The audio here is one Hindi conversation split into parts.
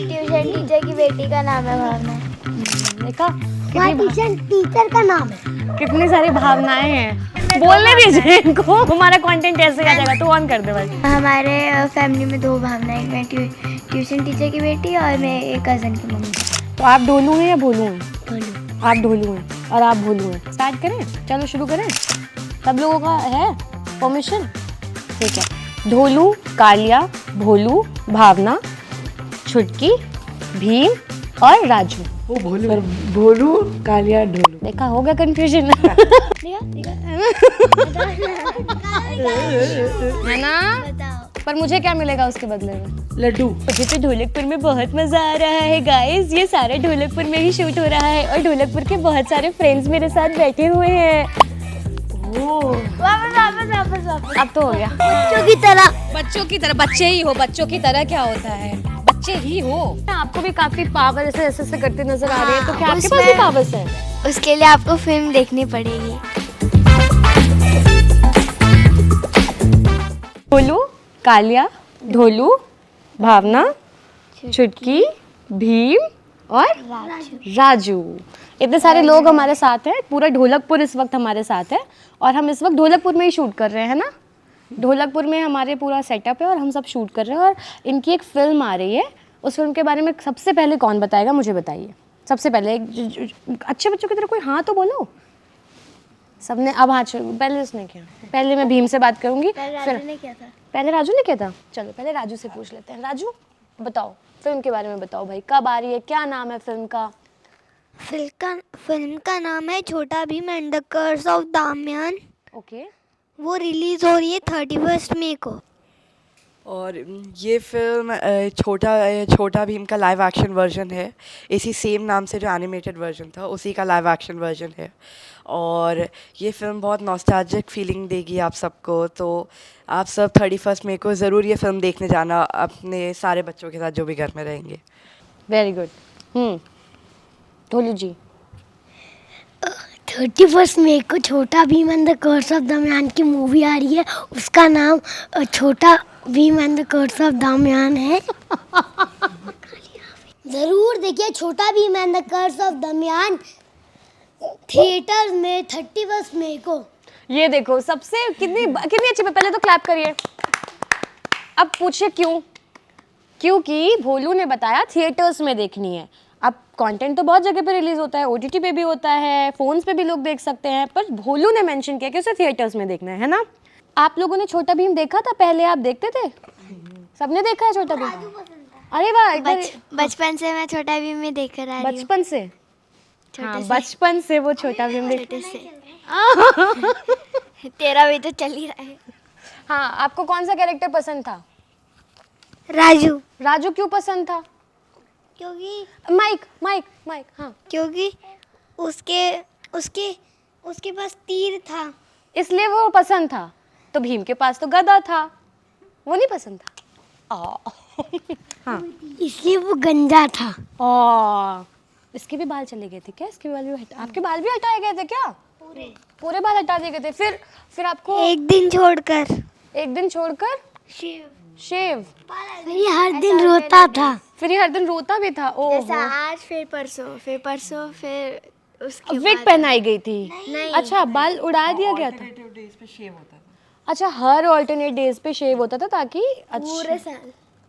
मेरी ट्यूशन टीचर की बेटी का नाम है भावना। देखा हमारी ट्यूशन टीचर का नाम है। कितनी सारी भावनाएं हैं। बोलने दीजिए इनको, हमारा कंटेंट ऐसे आ जाएगा। तू ऑन कर दे भाई। हमारे फैमिली में 2 भावनाएं, मैं ट्यूशन टीचर की बेटी और मैं एक कज़न की मम्मी। तो आप ढोलू हैं या भोलू हैं? भोलू। आप ढोलू हैं और आप भोलू हैं। स्टार्ट करें, चलो शुरू करें। सब लोगों का है परमिशन? ठीक है। ढोलू, कालिया, भोलू, भावना, छुटकी, भीम और राजू। वो भोलू कालिया ढोलू। देखा, हो गया कंफ्यूजन है ना? बताओ। पर मुझे क्या मिलेगा उसके बदले में? लड्डू। मुझे तो ढोलकपुर में बहुत मजा आ रहा है गाइस। ये सारा ढोलकपुर में ही शूट हो रहा है और ढोलकपुर के बहुत सारे फ्रेंड्स मेरे साथ बैठे हुए हैं। वापस। अब तो हो गया। बच्चों की तरह। बच्चों की तरह? बच्चे ही हो। बच्चों की तरह क्या होता है? बच्चे ही हो। आपको भी काफी पावर ऐसे करते नजर आ रही है, तो क्या आपके पास भी पावर्स है? उसके लिए आपको फिल्म देखनी पड़ेगी। भोलू, कालिया, ढोलू, भावना, छुटकी, भीम और राजू। इतने सारे लोग हमारे साथ हैं। पूरा ढोलकपुर इस वक्त हमारे साथ है और हम इस वक्त ढोलकपुर में ही शूट कर रहे हैं ना। ढोलकपुर में हमारे पूरा सेटअप है और हम सब शूट कर रहे हैं और इनकी एक फिल्म आ रही है। उस फिल्म के बारे में सबसे पहले कौन बताएगा? मुझे बताइए सबसे पहले। अच्छे बच्चों की तरह कोई हाँ तो बोलो। सबने अब हाँ, पहले उसने किया। पहले मैं भीम से बात करूंगी। राजू ने क्या था? पहले राजू ने किया था। चलो पहले राजू से पूछ लेते हैं। राजू बताओ, फिल्म के बारे में बताओ भाई। कब आ रही है? क्या नाम है फिल्म का? फिल्म का नाम है Chhota Bheem and the curse of Damyaan. Okay. वो रिलीज हो रही है 31 मई को। और ये फिल्म छोटा भीम का लाइव एक्शन वर्जन है। इसी सेम नाम से जो एनिमेटेड वर्जन था उसी का लाइव एक्शन वर्जन है। और ये फिल्म बहुत नॉस्टैल्जिक फीलिंग देगी आप सबको। तो आप सब 31 मई को ज़रूर ये फिल्म देखने जाना अपने सारे बच्चों के साथ जो भी घर में रहेंगे। Very good. ढोलू जी? 31 मई को Chhota Bheem and the curse of Damyaan की मूवी आ रही है। उसका नाम Chhota Bheem and the curse of Damyaan है। जरूर देखिए Chhota Bheem and the curse of Damyaan theatre में 31 मई को। ये देखो, सबसे कितनी अच्छी। पहले तो क्लैप करिए। अब पूछिए क्यों? क्योंकि भोलू ने बताया थिएटर्स में देखनी है। अब कंटेंट तो बहुत जगह पे रिलीज होता है, ओटीटी पे भी होता है, फोन्स पे भी लोग देख सकते हैं, पर भोलू ने मेंशन किया कि उसे थिएटर्स में देखना है ना। आप लोगों ने छोटा भीम देखा था पहले? आप देखते थे? सबने देखा है छोटा भीम? अरे वाह। बचपन से मैं छोटा भीम में देखकर आ रही हूँ। बचपन से? हाँ, बचपन से वो छोटा भीम छोटे से। तेरा भी तो चल ही रहा है। हाँ, आपको कौन सा कैरेक्टर पसंद था? राजू। राजू क्यों पसंद था? क्योंकि माइक। हाँ, क्योंकि उसके उसके उसके पास तीर था, इसलिए वो पसंद था। तो भीम के पास तो गदा था, वो नहीं पसंद था। हाँ, इसलिए वो गंजा था। इसके भी बाल चले गए थे क्या? इसके बाल भी आपके बाल भी हटाए गए थे क्या? पूरे बाल हटा दिए गए थे। फिर आपको एक दिन छोड़कर शेव। फिर ये हर दिन रोता था। फिर ये हर दिन रोता भी था। जैसा आज, फिर परसों, फिर उसके विग पहनाई गई थी। नहीं। अच्छा, बाल उड़ा दिया गया था। अच्छा, हर ऑल्टरनेट डेज पे शेव होता था ताकि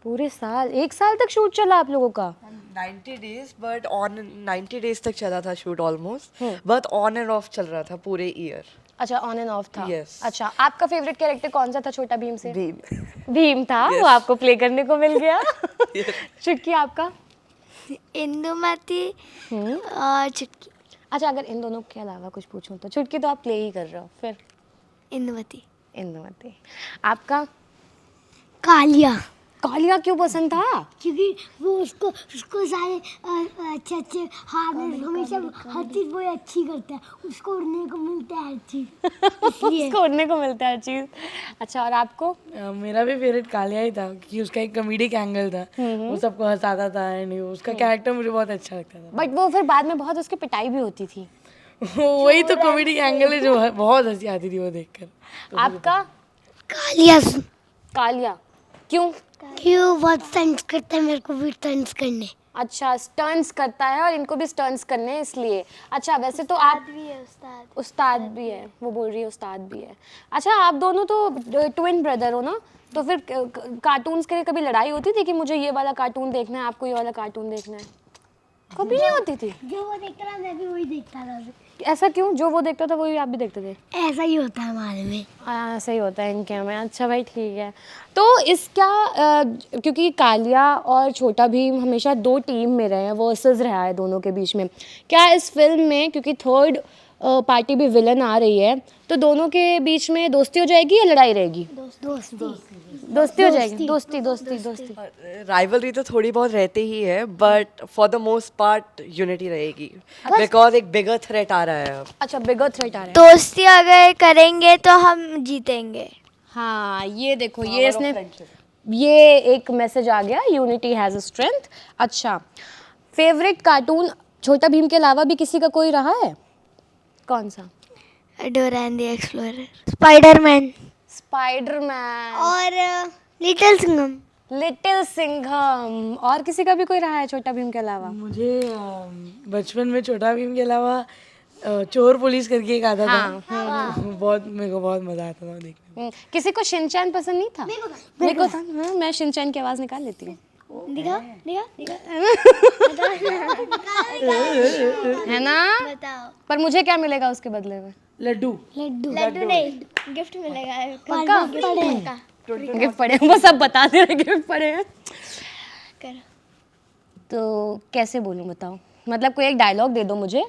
पूरे साल 1 साल तक शूट चला आप लोगों का? 90 डेज, बट ऑन 90 डेज तक चला था shoot almost. But on end of चल रहा था पूरे ईयर। अच्छा, ऑन एंड ऑफ था। Yes. अच्छा, आपका फेवरेट कैरेक्टर कौन सा था छोटा भीम से? भीम था। Yes. वो आपको प्ले करने को मिल गया। चुटकी आपका? इंदुमती और चुटकी। अच्छा, अगर इन दोनों के अलावा कुछ पूछूं तो चुटकी तो आप प्ले ही कर रहे हो। फिर इंदुमती। आपका? कालिया क्यों पसंद था? क्योंकि वो उसको सारे अच्छे हाथ में हमेशा हर चीज वो अच्छी करता है। उसको उड़ने को मिलता है हर चीज। उसको उड़ने को मिलता है हर चीज। अच्छा, और आपको? मेरा भी फेवरेट कालिया ही था कि उसका एक कॉमेडिक एंगल था। वो सबको हंसाता था एंड उसका कैरेक्टर मुझे बहुत अच्छा लगता था। बट वो फिर बाद में बहुत उसकी पिटाई भी होती थी। वही तो कॉमेडिक एंगल है जो बहुत हंसी आती थी वो देखकर। आपका? कालिया। कालिया क्यों? क्यों बहुत स्टंट्स करता है, मेरे को भी स्टंट्स करने। अच्छा, स्टंट्स करता है और इनको भी स्टंट्स करने हैं इसलिए। अच्छा, वैसे तो आप भी है उस्ताद भी है, वो बोल रही है उस्ताद भी है। अच्छा, आप दोनों तो ट्विन ब्रदर हो ना, तो फिर कार्टून्स के लिए कभी लड़ाई होती थी कि मुझे ये वाला कार्टून देखना है, आपको ये वाला कार्टून देखना है? कभी नहीं होती थी? जो वो देखता था मैं भी वही देखता था। ऐसा क्यों? जो वो देखता था वही आप भी देखते थे? ऐसा ही होता है हमारे में। ऐसा ही होता है इनके में। अच्छा भाई, ठीक है। तो इसका क्योंकि कालिया और छोटा भीम हमेशा 2 टीम में रहे हैं, वर्सेस रहा है दोनों के बीच में, क्या इस फिल्म में क्योंकि थर्ड पार्टी भी विलन आ रही है, तो दोनों के बीच में दोस्ती हो जाएगी या लड़ाई रहेगी? दोस्ती हो जाएगी। दोस्ती दोस्ती दोस्ती। राइवलरी तो थोड़ी बहुत रहती ही है, but for the most part unity रहेगी, बिकॉज एक बिगर थ्रेट आ रहा है अब। अच्छा, बिगर थ्रेट आ रहा है। दोस्ती अगर करेंगे तो हम जीतेंगे। हाँ, ये देखो, ये इसने, ये एक मैसेज आ गया, यूनिटी हैज़ अ स्ट्रेंथ। अच्छा, फेवरेट कार्टून छोटा भीम के अलावा भी किसी का कोई रहा है? कौन सा? डोरा and the explorer, Spiderman Spiderman और लिटिल सिंघम। लिटिल सिंघम। और किसी का भी कोई रहा है छोटा भीम के अलावा? मुझे बचपन में छोटा भीम के अलावा चोर पुलिस करके एक आता था। बहुत मेरे को बहुत मजा आता था देखने में। किसी को शिनचैन पसंद नहीं था? मेरे को था। हाँ, मैं शिनचैन की आवाज निकाल लेती हूँ, दिखा दिखा दिखा। है ना? बताओ। पर मुझे क्या मिलेगा उसके बदले में? लड्डू। लड्डू नहीं, गिफ्ट मिलेगा। गिफ्ट पड़े, वो सब बता दे रहे गिफ्ट पड़े हैं। करो। तो कैसे बोलूं, बताओ? मतलब कोई एक डायलॉग दे दो मुझे।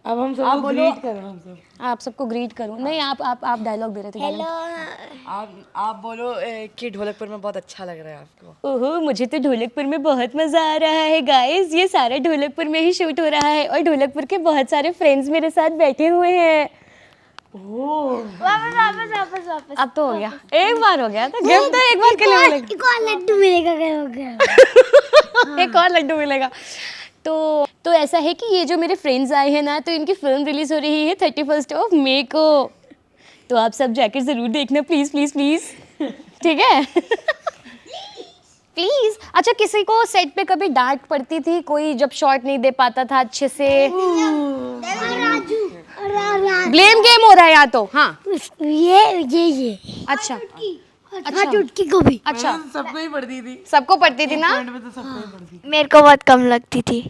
अब हम सबको ग्रीट करो, हम सब। आप सबको ग्रीट करूं? नहीं, आप डायलॉग दे रहे थे। हेलो। आप बोलो कि ढोलकपुर में बहुत अच्छा लग रहा है आपको। ओहो, मुझे तो ढोलकपुर में बहुत मज़ा आ रहा है गाइस। ये सारा ढोलकपुर में ही शूट हो रहा है और ढोलकपुर के बहुत सारे फ्रेंड्स मेरे साथ बैठे हुए हैं। वापस। अब तो हो गया, एक बार हो गया, तो गिफ्ट तो एक बार के लिए मिलेगा। एक और लड्डू मिलेगा, हो गया। एक और लड्डू मिलेगा। तो ऐसा है कि ये जो मेरे फ्रेंड्स आए हैं ना, तो इनकी फिल्म रिलीज हो रही है 31 मई को, तो आप सब जाकर ज़रूर देखना, प्लीज़ प्लीज़ प्लीज़। ठीक है? प्लीज़। अच्छा, किसी को सेट पे कभी डांट पड़ती थी, कोई जब शॉट नहीं दे पाता था अच्छे से? ब्लेम गेम हो रहा है यहाँ तो। हाँ, ये अच्छा अच्छा, चुटकी को भी। अच्छा, सबको ही पढ़ती थी। सबको पढ़ती थी ना? पॉइंट में तो सबको ही पढ़ती थी। मेरे को बहुत कम लगती थी।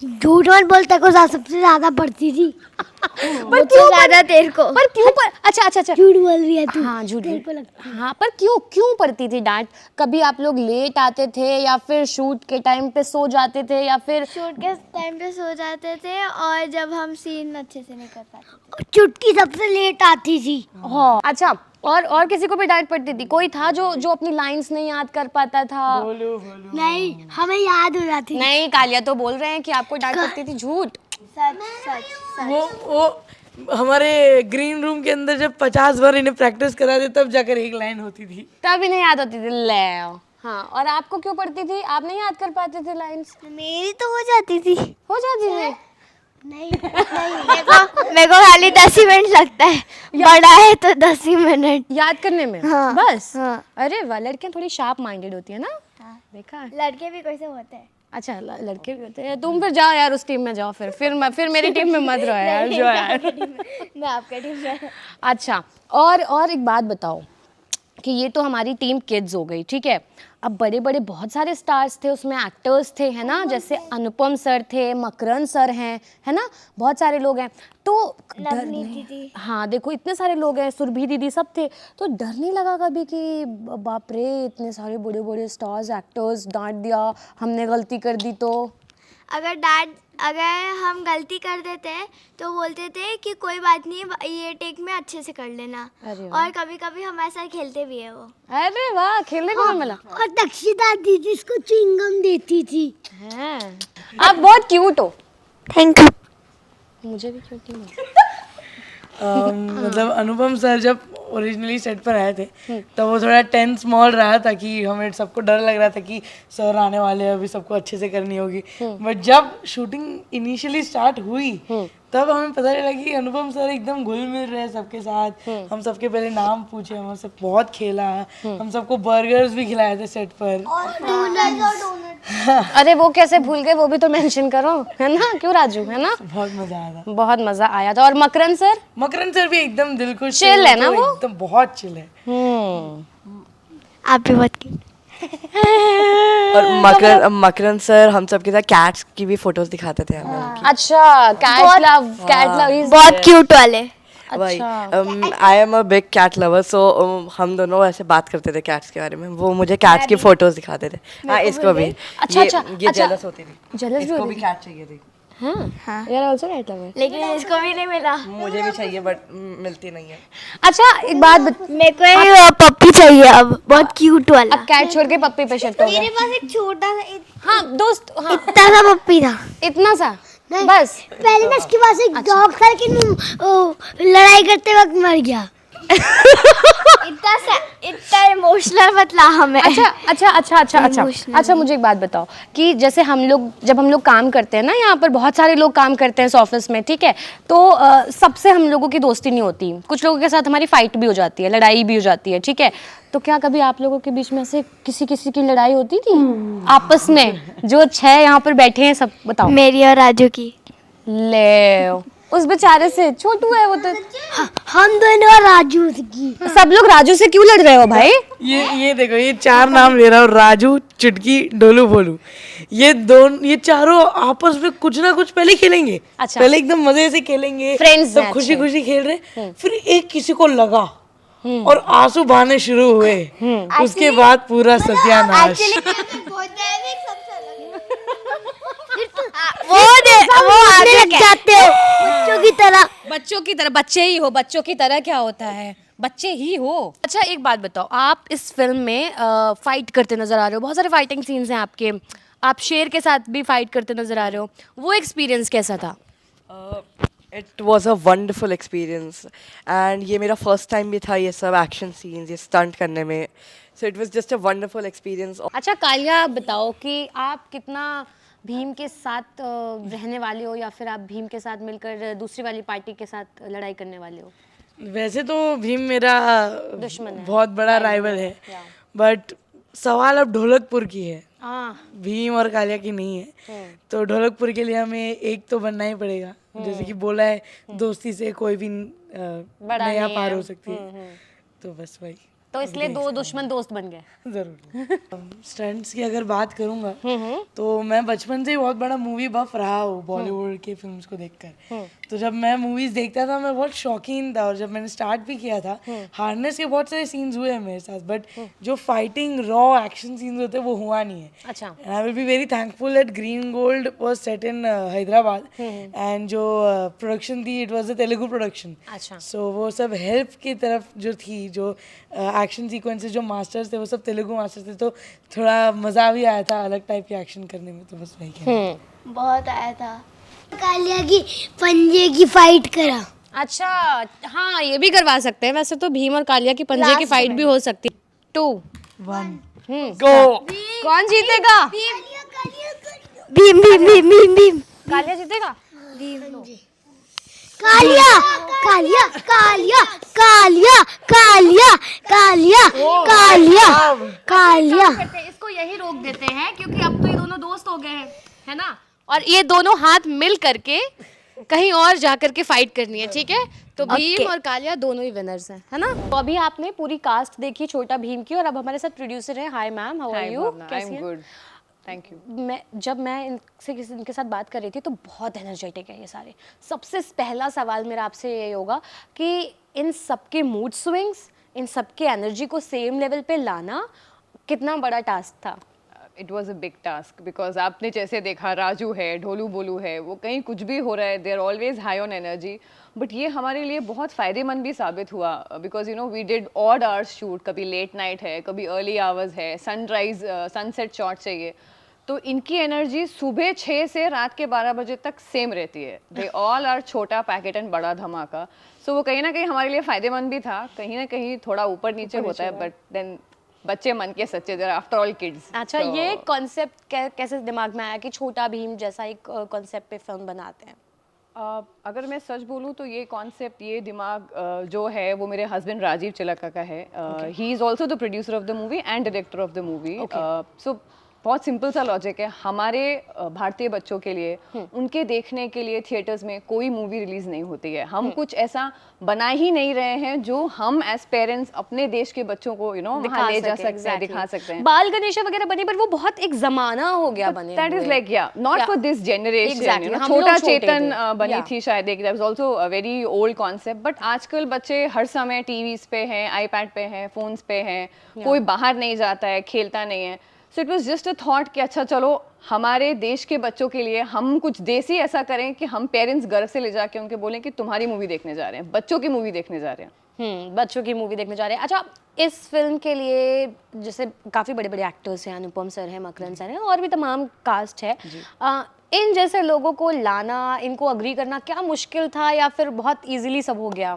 झूठ मत बोलता को सबसे ज्यादा पढ़ती थी। पर क्यों ज्यादा तेरे को। पर क्यों पर अच्छा झूठ बोल रही है तू। हाँ, झूठ तेरे बोल- को लगता हाँ, पर क्यों पड़ती थी डांट? कभी आप लोग लेट आते थे या फिर शूट के टाइम पे सो जाते थे या फिर? शूट के टाइम पे सो जाते थे और जब हम सीन अच्छे से नहीं कर पाते। चुटकी सबसे लेट आती थी। हाँ, अच्छा, और किसी को भी डांट पड़ती थी? कोई था जो अपनी लाइंस नहीं याद कर पाता था? नहीं, हमें याद हो जाती थी। नहीं, कालिया तो बोल रहे हैं कि आपको डांट पड़ती थी। झूठ। सच। वो हमारे ग्रीन रूम के अंदर जब 50 बार इन्हें प्रैक्टिस करा दे तब जाकर एक लाइन होती थी। तब ही नहीं याद होती थी। ले। हाँ, और आपको क्यों पड़ती थी? आप नहीं याद कर पाते थे लाइंस? मेरी तो हो जाती थी। हो जाती थी। नहीं मेरे को खाली 10 ही मिनट लगता है, बड़ा है तो 10 ही मिनट याद करने में? हाँ, बस। हाँ। अरे वाह, लड़कियां थोड़ी शार्प माइंडेड होती है ना? देखा। लड़के भी कैसे होते हैं। अच्छा, लड़के भी होते हैं। तुम फिर जाओ यार, उस टीम में जाओ। फिर मेरी टीम में मत रहो यार, जो यार। मैं आपके टीम में। अच्छा, और एक बात बताओ कि ये तो हमारी टीम किड्स हो गई, ठीक है? अब बड़े बड़े बहुत सारे स्टार्स थे उसमें, एक्टर्स थे, है ना? जैसे अनुपम सर थे, मकरन सर हैं, है ना? बहुत सारे लोग हैं। तो नवनीत दीदी। हाँ, देखो इतने सारे लोग हैं, सुरभि दीदी, सब थे। तो डर नहीं लगा कभी कि बाप रे, इतने सारे बड़े बड़े स्टार्स, एक्टर्स, डांट दिया, हमने गलती कर दी तो? अगर हम गलती कर देते तो बोलते थे कि कोई बात नहीं, ये टेक में अच्छे से कर लेना। अरे वाह। और कभी कभी हमारे साथ खेलते भी है वो। अरे वाह, खेलने को भी मिला। और दक्षिता दीदी इसको च्युइंगम देती थी। हैं, आप बहुत क्यूट हो। Thank you. मुझे भी क्यूट ही मतलब अनुपम सर जब ओरिजिनली सेट पर आए थे तब वो थोड़ा टेंस माहौल रहा था कि हमें सबको डर लग रहा था कि सर आने वाले हैं, अभी सबको अच्छे से करनी होगी। बट जब शूटिंग इनिशियली स्टार्ट हुई तब हमें पता चला कि अनुपम सर एकदम घुल मिल रहे हैं सबके साथ। हम सबके पहले नाम पूछे, हम सब बहुत खेला, हम सबको बर्गर्स भी खिलाए थे सेट पर। अरे वो कैसे भूल गए, वो भी तो मेंशन करो, है ना? क्यों राजू, है ना? बहुत मजा आया था। बहुत मजा आया था। और मकरन सर? मकरन सर भी एकदम दिल खुश Chill है ना वो? एकदम बहुत चिल है। आप भी बहुत cute। और मकरन सर हम सबके साथ कैट्स की भी फोटोज दिखाते थे हमें उनकी। अच्छा, कैट लव बहुत क्यूट वाले। भाई I am a big cat lover, so हम दोनों ऐसे बात करते थे कैट्स के बारे में। वो मुझे कैट्स की फोटोज दिखाते थे। हाँ, इसको भी। अच्छा, ये जेलस होती थी। जेलस भी इसको होती भी कैट चाहिए थी। हाँ, यार आल्सो कैट लवर। लेकिन इसको भी नहीं मिला। मुझे भी चाहिए बट मिलती नहीं है। अच्छा, एक बात मेरे को एक पप्पी चाहिए अब, बहुत क्यूट वाला। अब कैट छोड़ के पप्पी पे शिफ्ट हो गए। मेरे पास एक छोटा सा हाँ दोस्त, हाँ इतना सा पप्पी था। इतना सा बस। पहले ना इसके पास एक डॉग था लेकिन वो लड़ाई करते वक्त मर गया। इतना इमोशनल मतला हमें। अच्छा, मुझे एक बात बताओ कि जैसे जब हम लोग काम करते हैं ना, यहाँ पर बहुत सारे लोग काम करते हैं इस ऑफिस में, ठीक है? तो सबसे हम लोगों की दोस्ती नहीं होती, कुछ लोगों के साथ हमारी फाइट भी हो जाती है, लड़ाई भी हो जाती है, ठीक है? तो क्या कभी आप लोगों के बीच में से किसी की लड़ाई होती थी आपस में? जो 6 यहाँ पर बैठे हैं सब बताओ। मेरी और राजू की। ले, उस बेचारे से, छोटू है वो तो। हम दोनों और राजू की। सब लोग राजू से क्यों लड़ रहे हो भाई? ये देखो, ये 4 नाम ले रहा हूँ, राजू, चुटकी, ढोलू, भोलू। ये चारों आपस में कुछ ना कुछ पहले खेलेंगे। अच्छा। पहले एकदम मजे से खेलेंगे, Friends सब हैं खुशी अच्छे। खुशी खेल रहे। फिर एक किसी को लगा और आंसू बहाने शुरू हुए। उसके बाद पूरा सत्यानाश। वो आगे लग जाते हो बच्चों की तरह। बच्चे ही हो, बच्चों की तरह क्या होता है, बच्चे ही हो। अच्छा, एक बात बताओ, आप इस फिल्म में फाइट करते नजर आ रहे हो, बहुत सारे फाइटिंग सीन्स हैं आपके, आप शेर के साथ भी फाइट करते नजर आ रहे हो, वो एक्सपीरियंस कैसा था? It was a wonderful experience and ये मेरा फर्स्ट टाइम भी था ये सब एक्शन सीन्स, ये स्टंट करने में। So it was just a wonderful experience. अच्छा कालिया, बताओ कि आप कितना भीम के साथ रहने वाले हो, या फिर आप भीम के साथ मिलकर दूसरी वाली पार्टी के साथ लड़ाई करने वाले हो? वैसे तो भीम मेरा दुश्मन है, बहुत बड़ा राइवल है, बट सवाल अब ढोलकपुर की है, भीम और कालिया की नहीं है। तो ढोलकपुर के लिए हमें एक तो बनना ही पड़ेगा। जैसे कि बोला है, दोस्ती से कोई भी नया पार हो सकती है। तो बस भाई, तो इसलिए 2 दुश्मन दोस्त बन गए। जरूर। स्टंट्स की अगर बात करूंगा तो मैं बचपन से ही बहुत बड़ा मूवी बफ रहा हूँ बॉलीवुड की फिल्म्स को देखकर। तो जब मैं मूवीज देखता था मैं बहुत शौकीन था, और जब मैंने स्टार्ट भी किया था, हार्नेस के बहुत सारे सीन्स हुए हैं मेरे साथ, बट जो फाइटिंग रॉ एक्शन सीन्स होते हैं वो हुआ नहीं है। अच्छा। And I will be very thankful that green gold was set in Hyderabad, and जो प्रोडक्शन थी it was a Telugu production. अच्छा। सो वो सब हेल्प की तरफ जो थी, जो एक्शन सीक्वेंसेस जो मास्टर्स थे वो सब तेलुगु मास्टर्स थे, तो थोड़ा मज़ा भी आया था अलग टाइप के एक्शन करने में। तो बस वही कहना। बहुत आया था। कालिया की पंजे की फाइट करा। अच्छा, हाँ ये भी करवा सकते हैं वैसे तो, भीम और कालिया की पंजे की फाइट भी हो सकती है। 2 1 गो। कौन जीतेगा? भीम भीम भीम भीम भीम। कालिया जीतेगा? कालिया कालिया कालिया कालिया कालिया कालिया कालिया कालिया। इसको यही रोक देते हैं क्योंकि अब तो ये दोनों दोस्त हो गए हैं, है ना? और ये दोनों हाथ मिल करके कहीं और जा करके फाइट करनी है, ठीक है? तो भीम और कालिया दोनों ही विनर्स हैं, है ना? तो अभी आपने पूरी कास्ट देखी छोटा भीम की, और अब हमारे साथ प्रोड्यूसर हैं। Hi ma'am, how are you? कैसी हैं? Good, thank you. मैं इनके साथ बात कर रही थी तो बहुत एनर्जेटिक है ये सारे। सबसे पहला सवाल मेरा आपसे ये होगा कि इन सबके मूड स्विंग्स, इन सबके एनर्जी को सेम लेवल पे लाना कितना बड़ा टास्क था? It was a big task because आपने जैसे देखा, राजू है, ढोलू बोलू है, वो कहीं कुछ भी हो रहा है, they are always high on energy. But ये हमारे लिए बहुत फ़ायदेमंद भी साबित हुआ because you know we did odd hours shoot, कभी लेट नाइट है, कभी अर्ली आवर्स है, सनराइज सनसेट शॉट चाहिए। तो इनकी एनर्जी सुबह 6 से रात के 12 बजे तक सेम रहती है। दे ऑल आर छोटा पैकेट एंड बड़ा धमाका। सो सो वो कहीं ना कहीं हमारे लिए फ़ायदेमंद भी था, कहीं ना कहीं थोड़ा ऊपर नीचे होता है, बट देन बच्चे मन के सच्चे, देयर आफ्टर ऑल किड्स। अच्छा, ये कॉन्सेप्ट कैसे दिमाग में आया कि छोटा भीम जैसा एक कॉन्सेप्ट पे फिल्म बनाते हैं? अगर मैं सच बोलूँ तो ये कॉन्सेप्ट, ये दिमाग जो है वो मेरे हस्बैंड राजीव चिलका का है। He is also the producer of the movie and director of the movie. So बहुत सिंपल सा लॉजिक है हमारे भारतीय बच्चों के लिए, उनके देखने के लिए थिएटर्स में कोई मूवी रिलीज नहीं होती है। हम कुछ ऐसा बना ही नहीं रहे हैं जो हम एज पेरेंट्स अपने देश के बच्चों को वहाँ ले जा सकते हैं, दिखा सकते हैं। बाल गणेशा वगैरह बनी, पर वो बहुत एक जमाना हो गया बने। That is like not for this Exactly. Generation. हम लोग छोटा छोटे चेतन थे। बनी थी शायद, एक that was also a very old concept, but आजकल बच्चे हर समय टीवीज पे हैं, आईपैड पे हैं, फोन्स पे हैं, कोई बाहर नहीं जाता है, खेलता नहीं है। So it was just a thought कि अच्छा चलो हमारे देश के बच्चों के लिए हम कुछ देसी ऐसा करें कि हम पेरेंट्स गर्व से ले जाके उनके बोलें कि तुम्हारी मूवी देखने जा रहे हैं, बच्चों की मूवी देखने जा रहे हैं। बच्चों की मूवी देखने जा रहे हैं। अच्छा, इस फिल्म के लिए जैसे काफ़ी बड़े बड़े एक्टर्स हैं, अनुपम सर हैं, मकरंद सर हैं, और भी तमाम कास्ट है। इन जैसे लोगों को लाना, इनको अग्री करना क्या मुश्किल था या फिर बहुत इजीली सब हो गया?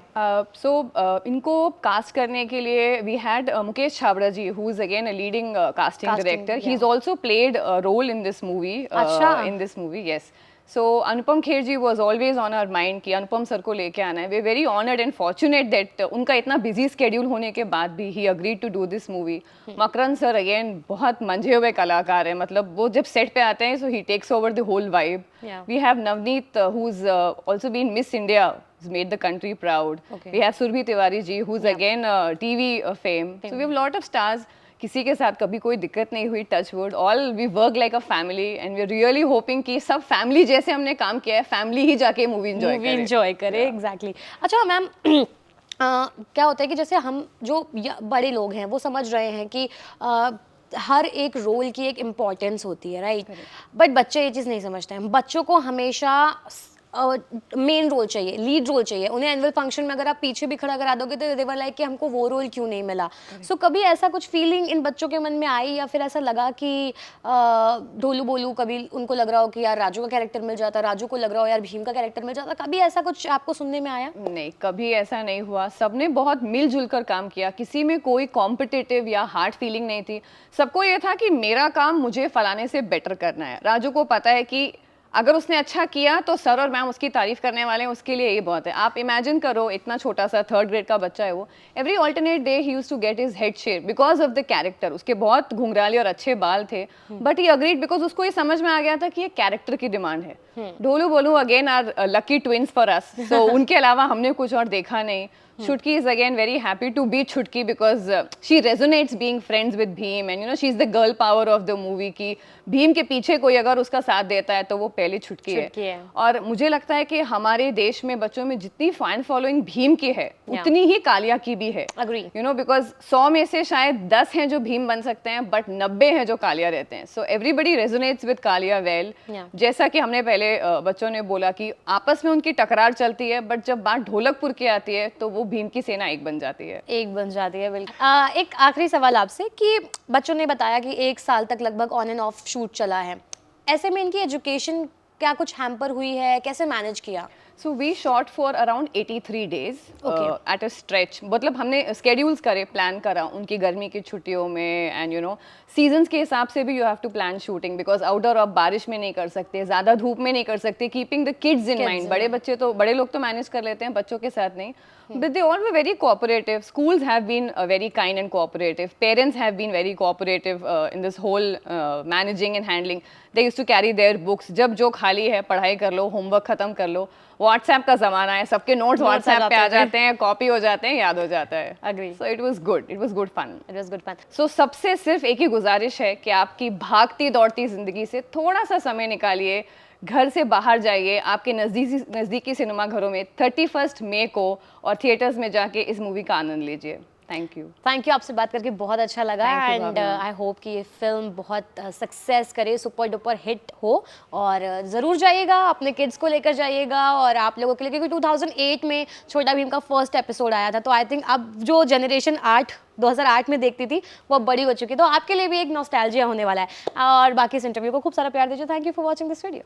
इनको कास्ट करने के लिए we had Mukesh Chhabra ji, who is again a leading casting director. He is also played a role in this movie, in this movie, yes. So Anupam Kher ji was always on our mind कि अनुपम सर को लेके आना है। We are very honored and fortunate that उनका इतना busy schedule होने के बाद भी he agreed to do this movie. Makarand sir again बहुत मंझे हुए कलाकार हैं, मतलब वो जब set पे आते हैं so he takes over the whole vibe. We have Navneet who's also been Miss India, who's made the country proud. We have Surbhi Tiwari ji who's again TV fame. So we have a lot of stars. किसी के साथ कभी कोई दिक्कत नहीं हुई, touch wood. All we work like a family and we are really hoping कि सब फैमिली जैसे हमने काम किया है, फैमिली ही जाके मूवी एंजॉय करे। एग्जैक्टली। अच्छा मैम, क्या होता है कि जैसे हम जो बड़े लोग हैं वो समझ रहे हैं कि हर एक रोल की एक इम्पोर्टेंस होती है, राइट? बट बच्चे ये चीज़ नहीं समझते हैं। बच्चों को हमेशा मेन रोल चाहिए, लीड रोल चाहिए। उन्हें एनुअल फंक्शन में अगर आप पीछे भी खड़ा करा दोगे तो देवर लाइक कि हमको वो रोल क्यों नहीं मिला। सो कभी ऐसा कुछ फीलिंग इन बच्चों के मन में आई, या फिर ऐसा लगा कि ढोलू बोलू कभी उनको लग रहा हो कि यार राजू का कैरेक्टर मिल जाता, राजू को लग रहा हो यार भीम का कैरेक्टर मिल जाता? कभी ऐसा कुछ आपको सुनने में आया? नहीं, कभी ऐसा नहीं हुआ। सबने बहुत मिलजुल कर काम किया, किसी में कोई कॉम्पिटिटिव या हार्ड फीलिंग नहीं थी। सबको ये था कि मेरा काम मुझे फलाने से बेटर करना है। राजू को पता है कि अगर उसने अच्छा किया तो सर और मैम उसकी तारीफ करने वाले हैं, उसके लिए ये बहुत है। आप इमेजिन करो, इतना छोटा सा 3rd ग्रेड का बच्चा है वो, every alternate day he used to get his head shave because of the character. उसके बहुत घुंघराले और अच्छे बाल थे, बट ही अग्रीड बिकॉज उसको ये समझ में आ गया था कि ये कैरेक्टर की डिमांड है। Dholu Bolu again are lucky twins for us, so उनके अलावा हमने कुछ और देखा नहीं। Chutki is again very happy to be Chutki because she resonates being friends with Bheem and she's the girl power of the movie कि भीम के पीछे कोई अगर उसका साथ देता है तो वो पहले छुटकी है। और मुझे लगता है कि हमारे देश में बच्चों में जितनी फैन फॉलोइंग भीम की है उतनी ही कालिया की भी है। बिकॉज 100 में से शायद 10 हैं जो भीम बन सकते हैं, बट 90 हैं जो कालिया रहते हैं। So everybody resonates with Kaliya well. जैसा कि हमने पहले बच्चों ने बोला कि आपस में उनकी टकरार चलती है, बट जब बात ढोलकपुर की आती है तो वो भीम की सेना एक बन जाती है। बिल्कुल। एक आखिरी सवाल आपसे कि बच्चों ने बताया कि 1 साल तक लगभग ऑन एंड ऑफ शूट चला है, ऐसे में इनकी एजुकेशन क्या कुछ हैम्पर हुई है, कैसे मैनेज किया? So we shot for around 83 days at a stretch. मतलब हमने schedules करे, plan करा उनकी गर्मी की छुट्टियों में, and seasons के हिसाब से भी you have to plan shooting because outdoor आप बारिश में नहीं कर सकते, ज़्यादा धूप में नहीं कर सकते, keeping the kids in mind. बड़े लोग तो manage कर लेते हैं, बच्चों के साथ नहीं. But they all were very cooperative. Schools have been very kind and cooperative. Parents have been very cooperative in this whole managing and handling. They used to carry their books. जब जो खाली है पढ़ाई कर लो, homework खत्म कर लो. WhatsApp का ज़माना है, सबके notes WhatsApp पे आ जाते हैं, copy हो जाते हैं, याद हो जाता है. Agree. So it was good. It was good fun. It was good fun. So सबसे सिर्फ एक ही गुजारिश है कि आपकी भागती दौड़ती ज़िंदगी से थोड़ा सा समय निकालिए, घर से बाहर जाइए, आपके नज़दीकी सिनेमा घरों में 31 मई को और थिएटर्स में जाके इस मूवी का आनंद लीजिए। Thank you. आपसे बात करके बहुत अच्छा लगा एंड आई होप कि ये फिल्म बहुत सक्सेस करे, सुपर डुपर हिट हो, और ज़रूर जाइएगा, अपने किड्स को लेकर जाइएगा और आप लोगों के लिए, क्योंकि 2008 में छोटा भीम का फर्स्ट एपिसोड आया था, तो आई थिंक अब जो जनरेशन 2008 में देखती थी वो अब बड़ी हो चुकी है, तो आपके लिए भी एक नॉस्टैल्जिया होने वाला है। और बाकी इस इंटरव्यू को खूब सारा प्यार दीजिए। Thank you for watching this video.